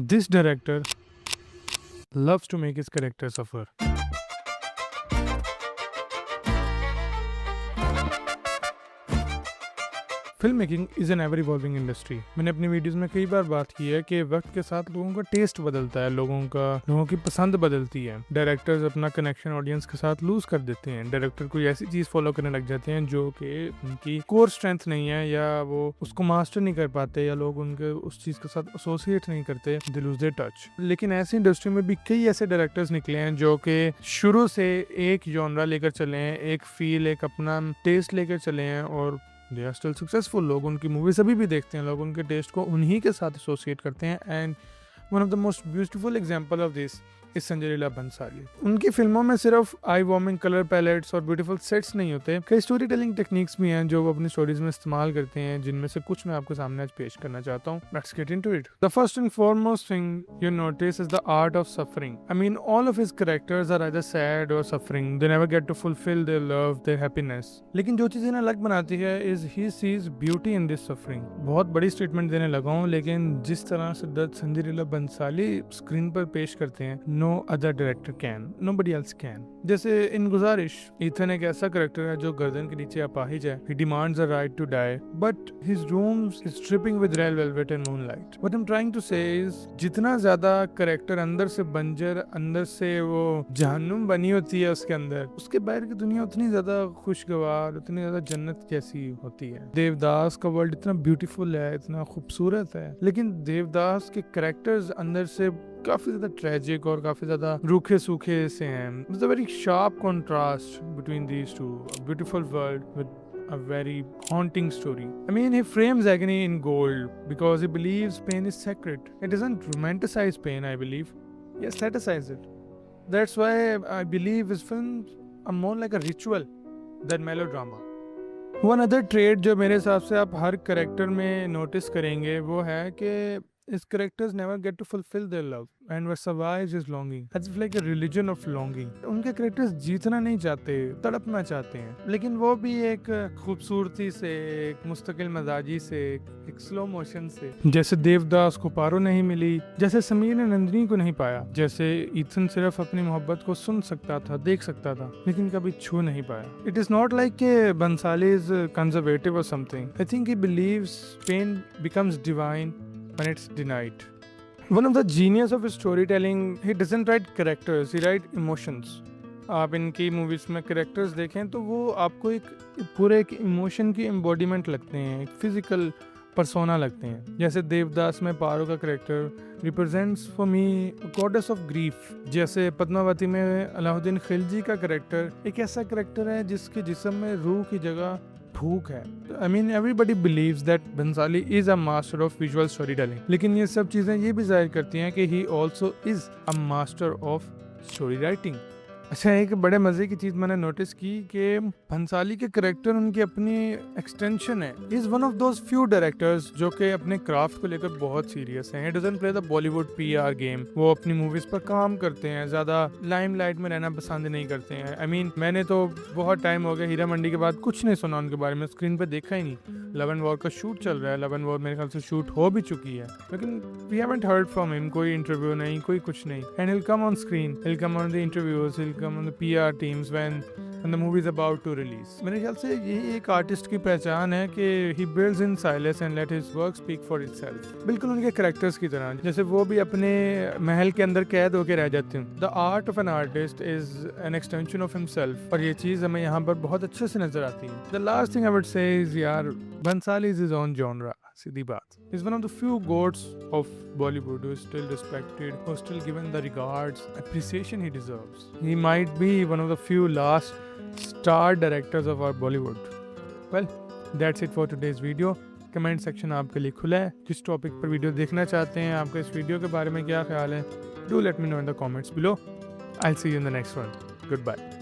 This director loves to make his character suffer. Film making is an ever evolving industry. मैंने अपनी videos में कई बार बात की है कि वक्त के साथ लोगों का टेस्ट बदलता है, लोगों की पसंद बदलती है। डायरेक्टर्स अपना कनेक्शन ऑडियंस के साथ लूज कर देते हैं। डायरेक्टर कोई ऐसी चीज़ फॉलो करने लग जाते हैं जो कि उनकी कोर स्ट्रेंथ नहीं है, या वो उसको मास्टर नहीं कर पाते, या लोग उनके उस चीज़ के साथ एसोसिएट नहीं करते, दे लूज देयर टच। लेकिन ऐसी इंडस्ट्री में भी कई ऐसे डायरेक्टर्स निकले हैं जो कि शुरू से एक जॉनरा लेकर चले हैं, एक फील, एक अपना टेस्ट लेकर चले हैं, और दे आर स्टिल सक्सेसफुल। लोग उनकी मूवीज अभी भी देखते हैं, लोग उनके टेस्ट को उन्हीं के साथ एसोसिएट करते हैं। And one of the most beautiful example of this इस संजय लीला भंसाली। उनकी फिल्मों में सिर्फ आई वार्मिंग कलर पैलेट्स और ब्यूटीफुल सेट्स नहीं होते, कई स्टोरी टेलिंग टेक्निक्स भी हैं जो वो अपनी स्टोरीज में इस्तेमाल करते हैं, जिनमें से कुछ मैं आपके सामने आज पेश करना चाहता हूँ। Let's get into it. The first and foremost thing you notice is the art of suffering. I mean all of his characters are either sad or suffering, they never get to fulfil their love, their happiness. लेकिन जो चीज इन्हें अलग बनाती है is he sees beauty in this suffering. बहुत बड़ी statement देने लगा हूँ, लेकिन जिस तरह से दर्द संजय लीला भंसाली स्क्रीन पर पेश करते हैं, no other director can, nobody else can। जैसे इन गुजारिश, ईथन एक ऐसा करेक्टर है जो गर्दन के नीचे अपाहिज है। He demands a right to die, but his rooms is dripping with red velvet and moonlight। What I'm trying to say is, जितना ज्यादा करेक्टर अंदर से बंजर, अंदर से वो जहन्नुम बनी होती है उसके अंदर, उसके बाहर की दुनिया उतनी ज्यादा खुशगवार, उतनी ज्यादा जन्नत जैसी होती है। देवदास का वर्ल्ड इतना ब्यूटीफुल है, इतना खूबसूरत है, लेकिन देवदास के करेक्टर्स अंदर से काफी ज्यादा ट्रेजिक और काफी ज्यादा रूखे सूखे से हैं। It's a very sharp contrast between these two. A beautiful world with a very haunting story. I mean, he frames agony in gold because he believes pain is sacred. It doesn't romanticize pain, I believe. He aestheticizes it. That's why I believe his films are more like a ritual than melodrama. One other trait जो मेरे हिसाब से आप हर character में notice करेंगे वो है कि his characters never get to fulfill their love and what survives is longing. It's like a religion of longing. उनके characters जीतना नहीं चाहते, तड़पना चाहते हैं, लेकिन वो भी एक खूबसूरती से, एक मुस्तकिल मजाजी से, एक स्लो मोशन से। जैसे देवदास को पारो नहीं मिली, जैसे समीर ने नंदिनी को नहीं पाया, जैसे ईथन सिर्फ अपनी मोहब्बत को सुन सकता था, देख सकता था, लेकिन कभी छू नहीं पाया। It is not like कि Bhansali is conservative or something. I think he believes pain becomes divine when it's denied. One of the genius of his storytelling, he doesn't write characters, he write emotions. आप इनकी movies में characters देखें तो वो आपको एक पूरे एक इमोशन की एम्बॉडीमेंट लगते हैं, एक फिजिकल परसोना लगते हैं। जैसे देवदास में पारो का character represents for me goddess of grief. जैसे पद्मावती में अलाउद्दीन खिलजी का कैरेक्टर एक ऐसा कैरेक्टर है जिसके जिस्म में रूह की जगह भूख है। I mean, everybody believes that Bhansali is a master of visual storytelling. लेकिन ये सब चीजें ये भी जाहिर करती हैं कि he also is a master of story writing. अच्छा, एक बड़े मजे की चीज मैंने नोटिस की कि भंसाली के करेक्टर उनकी अपनी एक्सटेंशन है। Is one of those few directors जो कि अपने क्राफ्ट को लेकर बहुत सीरियस हैं। He doesn't play the Bollywood PR game. वो अपनी मूवीज पर काम करते हैं, ज्यादा लाइमलाइट में रहना पसंद नहीं करते हैं। I mean, मैंने तो बहुत टाइम हो गया हीरा मंडी के बाद कुछ नहीं सुना उनके बारे में, स्क्रीन पे देखा ही नहीं। लव एंड वॉर का शूट चल रहा है, लव एंड वॉर मेरे ख्याल से शूट हो भी चुकी है, लेकिन we haven't heard from him. कोई इंटरव्यू नहीं, कोई कुछ नहीं। And he'll come on screen, he'll come on the interviews, he'll come on the PR teams when the movie is about to release. मेरे ख्याल से यही एक आर्टिस्ट की पहचान है कि he builds in silence and let his work speak for itself. बिल्कुल उनके कैरेक्टर्स की तरह, जैसे वो भी अपने महल के अंदर कैद होकर रह जाते हैं। The art of an artist is an extension of himself, और ये चीज़ हमें यहाँ पर बहुत अच्छे से नजर आती है। The last thing I would say is यार, Bhansali is his own genre. सीधी बात। He's one of the few goats of Bollywood who is still respected, who is still given the regards, appreciation he deserves. He might be one of the few last star directors of our Bollywood. Well, that's it for today's video. Comment section आपके लिए खुला है। किस topic पर video देखना चाहते हैं, आपका इस वीडियो के बारे में क्या ख्याल है, do let me know in the comments below. I'll see you in the next one. Goodbye.